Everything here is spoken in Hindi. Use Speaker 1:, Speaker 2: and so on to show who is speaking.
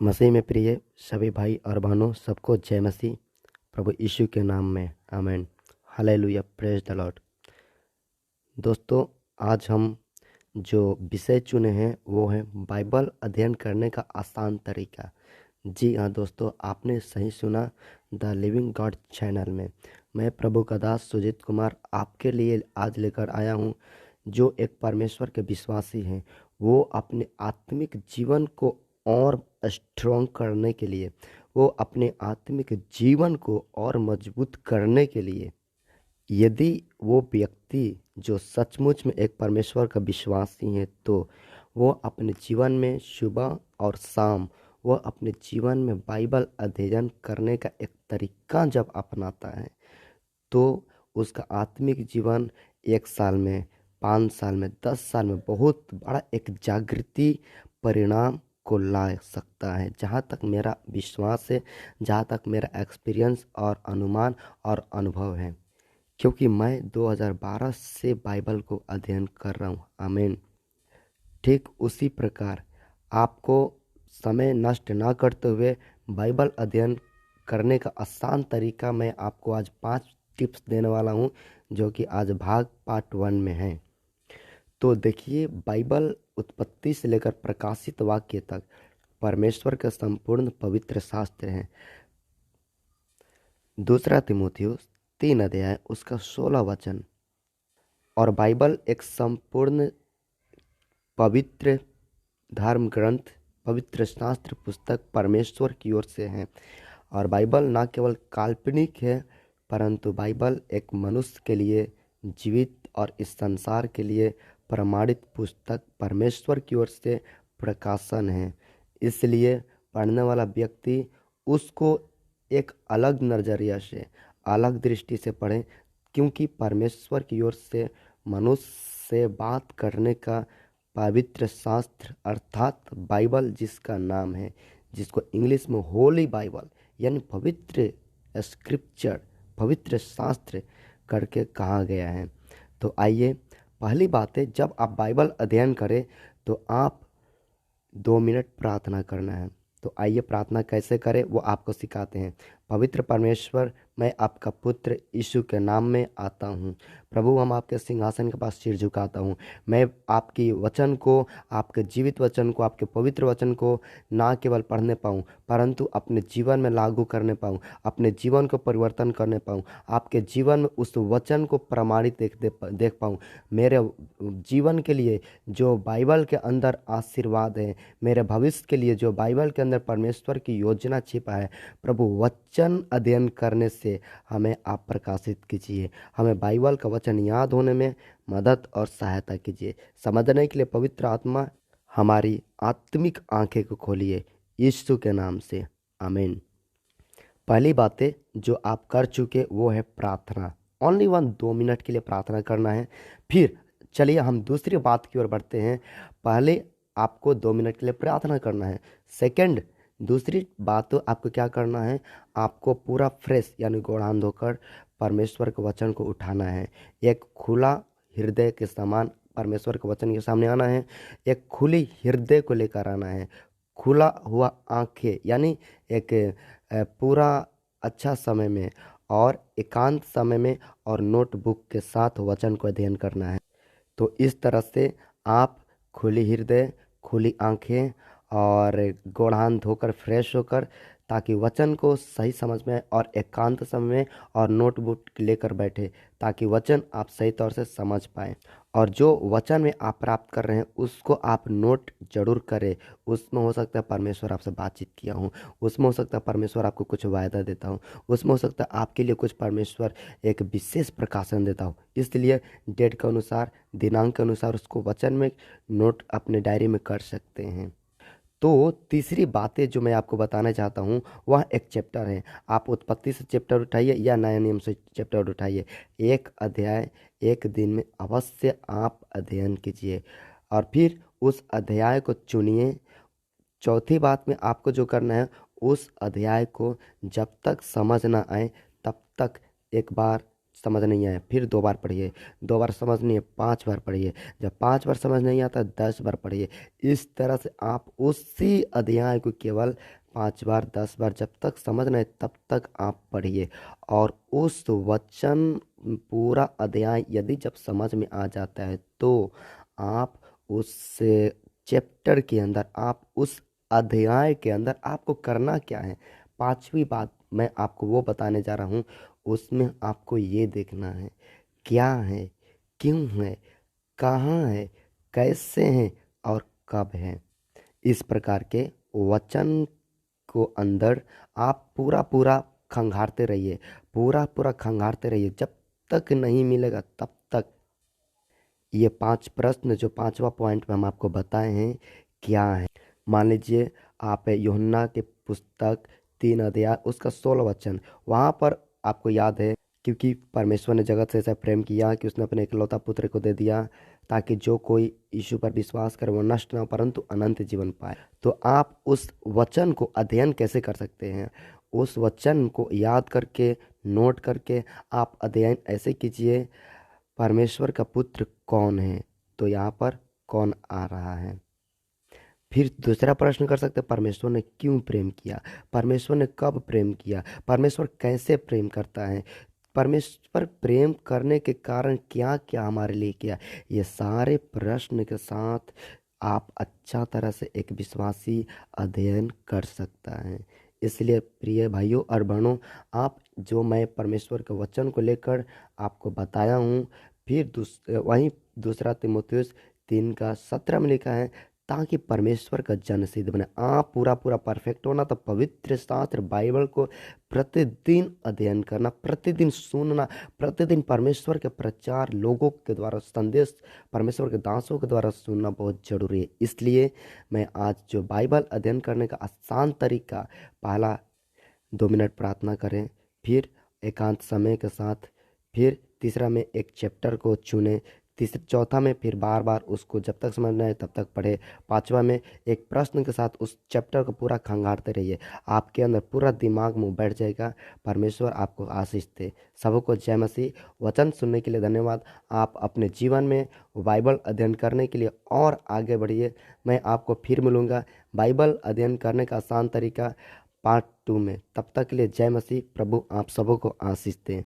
Speaker 1: मसीह में प्रिय सभी भाई और बहनों, सबको जय मसीह। प्रभु यीशु के नाम में आमीन। Hallelujah, praise the Lord. दोस्तों, आज हम जो विषय चुने हैं वो है बाइबल अध्ययन करने का आसान तरीका। जी हाँ दोस्तों, आपने सही सुना। द लिविंग गॉड चैनल में मैं प्रभु का दास सुजीत कुमार आपके लिए आज लेकर आया हूँ, जो एक परमेश्वर के विश्वासी हैं। वो अपने आत्मिक जीवन को और स्ट्रॉन्ग करने के लिए, वो अपने आत्मिक जीवन को और मजबूत करने के लिए, यदि वो व्यक्ति जो सचमुच में एक परमेश्वर का विश्वासी है, तो वो अपने जीवन में सुबह और शाम वो अपने जीवन में बाइबल अध्ययन करने का एक तरीका जब अपनाता है, तो उसका आत्मिक जीवन 1 साल में, 5 साल में, 10 साल में बहुत बड़ा एक जागृति परिणाम को ला सकता है। जहाँ तक मेरा विश्वास है, जहाँ तक मेरा एक्सपीरियंस और अनुमान और अनुभव है, क्योंकि मैं 2012 से बाइबल को अध्ययन कर रहा हूँ। आमीन। ठीक उसी प्रकार आपको समय नष्ट ना करते हुए बाइबल अध्ययन करने का आसान तरीका मैं आपको आज 5 टिप्स देने वाला हूँ, जो कि आज भाग पार्ट 1 में है। तो देखिए, बाइबल उत्पत्ति से लेकर प्रकाशित वाक्य तक परमेश्वर का संपूर्ण पवित्र शास्त्र है। 2 तीमुथियुस 3 अध्याय उसका 16 वचन। और बाइबल एक संपूर्ण पवित्र धर्म ग्रंथ, पवित्र शास्त्र पुस्तक परमेश्वर की ओर से है। और बाइबल ना केवल काल्पनिक है, परंतु बाइबल एक मनुष्य के लिए जीवित और इस संसार के लिए प्रमाणित पुस्तक परमेश्वर की ओर से प्रकाशन है। इसलिए पढ़ने वाला व्यक्ति उसको एक अलग नज़रिया से, अलग दृष्टि से पढ़े, क्योंकि परमेश्वर की ओर से मनुष्य से बात करने का पवित्र शास्त्र अर्थात बाइबल, जिसका नाम है, जिसको इंग्लिश में होली बाइबल यानी पवित्र स्क्रिप्चर, पवित्र शास्त्र करके कहा गया है। तो आइए, पहली बात है, जब आप बाइबल अध्ययन करें तो आप 2 मिनट प्रार्थना करना है। तो आइए प्रार्थना कैसे करें वो आपको सिखाते हैं। पवित्र परमेश्वर, मैं आपका पुत्र यीशु के नाम में आता हूँ। प्रभु, हम आपके सिंहासन के पास सिर झुकाता हूँ। मैं आपकी वचन को, आपके जीवित वचन को, आपके पवित्र वचन को ना केवल पढ़ने पाऊँ, परंतु अपने जीवन में लागू करने पाऊँ, अपने जीवन को परिवर्तन करने पाऊँ, आपके जीवन में उस वचन को प्रमाणित देख पाऊँ। मेरे जीवन के लिए जो बाइबल के अंदर आशीर्वाद है, मेरे भविष्य के लिए जो बाइबल के अंदर परमेश्वर की योजना छिपा है, प्रभु वचन अध्ययन करने से हमें आप प्रकाशित कीजिए। हमें बाइबल का वचन याद होने में मदद और सहायता कीजिए। समझने के लिए पवित्र आत्मा हमारी आत्मिक आंखें को खोलिए, यीशु के नाम से आमीन। पहली बातें जो आप कर चुके वो है प्रार्थना। ओनली 2 मिनट के लिए प्रार्थना करना है। फिर चलिए हम दूसरी बात की ओर बढ़ते हैं। पहले आपको 2 मिनट के लिए प्रार्थना करना है। सेकंड, दूसरी बात तो आपको क्या करना है, आपको पूरा फ्रेश यानी गोड़ धोकर परमेश्वर के वचन को उठाना है। एक खुला हृदय के समान परमेश्वर के वचन के सामने आना है। एक खुली हृदय को लेकर आना है, खुला हुआ आंखें, यानी एक पूरा अच्छा समय में और एकांत समय में और नोटबुक के साथ वचन को अध्ययन करना है। तो इस तरह से आप खुली हृदय, खुली आंखें और गोड़ हाथ धोकर फ्रेश होकर, ताकि वचन को सही समझ में आए, और एकांत समय में और नोटबुक लेकर बैठे, ताकि वचन आप सही तौर से समझ पाएँ। और जो वचन में आप प्राप्त कर रहे हैं उसको आप नोट जरूर करें। उसमें हो सकता है परमेश्वर आपसे बातचीत किया हूँ, उसमें हो सकता है परमेश्वर आपको कुछ वायदा देता हूँ, उसमें हो सकता है आपके लिए कुछ परमेश्वर एक विशेष प्रकाशन देता हूँ। इसलिए डेट के अनुसार, दिनांक के अनुसार उसको वचन में नोट अपने डायरी में कर सकते हैं। तो तीसरी बातें जो मैं आपको बताना चाहता हूँ वह एक चैप्टर है। आप उत्पत्ति से चैप्टर उठाइए या नया नियम से चैप्टर उठाइए, एक अध्याय एक दिन में अवश्य आप अध्ययन कीजिए और फिर उस अध्याय को चुनिए। चौथी बात में आपको जो करना है, उस अध्याय को जब तक समझ ना आए तब तक एक बार समझ नहीं आया फिर 2 बार पढ़िए, 2 बार समझ नहीं है 5 बार पढ़िए, जब 5 बार समझ नहीं आता 10 बार पढ़िए। इस तरह से आप उसी अध्याय को केवल 5 बार 10 बार जब तक समझ नहीं तब तक आप पढ़िए। और उस वचन पूरा अध्याय यदि जब समझ में आ जाता है तो आप उस चैप्टर के अंदर, आप उस अध्याय के अंदर आपको करना क्या है, 5वीं बात मैं आपको वो बताने जा रहा हूँ। उसमें आपको ये देखना है क्या है, क्यों है, कहाँ है, कैसे है और कब है। इस प्रकार के वचन को अंदर आप पूरा पूरा खंगारते रहिए, पूरा पूरा खंगारते रहिए जब तक नहीं मिलेगा तब तक। ये 5 प्रश्न जो 5वां पॉइंट में हम आपको बताए हैं क्या है। मान लीजिए आप यूहन्ना के पुस्तक 3 अध्याय उसका 16 वचन, वहाँ पर आपको याद है क्योंकि परमेश्वर ने जगत से ऐसा प्रेम किया कि उसने अपने इकलौता पुत्र को दे दिया ताकि जो कोई यीशु पर विश्वास करे वो नष्ट ना हो परंतु अनंत जीवन पाए। तो आप उस वचन को अध्ययन कैसे कर सकते हैं, उस वचन को याद करके नोट करके आप अध्ययन ऐसे कीजिए, परमेश्वर का पुत्र कौन है, तो यहाँ पर कौन आ रहा है। फिर दूसरा प्रश्न कर सकते हैं, परमेश्वर ने क्यों प्रेम किया, परमेश्वर ने कब प्रेम किया, परमेश्वर कैसे प्रेम करता है, परमेश्वर प्रेम करने के कारण क्या क्या हमारे लिए किया। ये सारे प्रश्न के साथ आप अच्छा तरह से एक विश्वासी अध्ययन कर सकता है। इसलिए प्रिय भाइयों और बहनों, आप जो मैं परमेश्वर के वचन को लेकर आपको बताया हूँ, फिर वहीं 2 तीमुथियुस 3:17 में लिखा है ताकि परमेश्वर का जन सिद्ध बने। आप पूरा पूरा परफेक्ट होना तो पवित्र शास्त्र बाइबल को प्रतिदिन अध्ययन करना, प्रतिदिन सुनना, प्रतिदिन परमेश्वर के प्रचार लोगों के द्वारा संदेश परमेश्वर के दासों के द्वारा सुनना बहुत जरूरी है। इसलिए मैं आज जो बाइबल अध्ययन करने का आसान तरीका, पहला 2 मिनट प्रार्थना करें, फिर एकांत समय के साथ, फिर तीसरा में एक चैप्टर को चुने, चौथा में फिर बार बार उसको जब तक समझ में आए तब तक पढ़े, 5वां में एक प्रश्न के साथ उस चैप्टर को पूरा खंगारते रहिए। आपके अंदर पूरा दिमाग में बैठ जाएगा। परमेश्वर आपको आशीष दे। सबको जय मसीह। वचन सुनने के लिए धन्यवाद। आप अपने जीवन में बाइबल अध्ययन करने के लिए और आगे बढ़िए। मैं आपको फिर मिलूँगा बाइबल अध्ययन करने का आसान तरीका पार्ट 2 में। तब तक के लिए जय मसीह। प्रभु आप सबों को आशीष दें।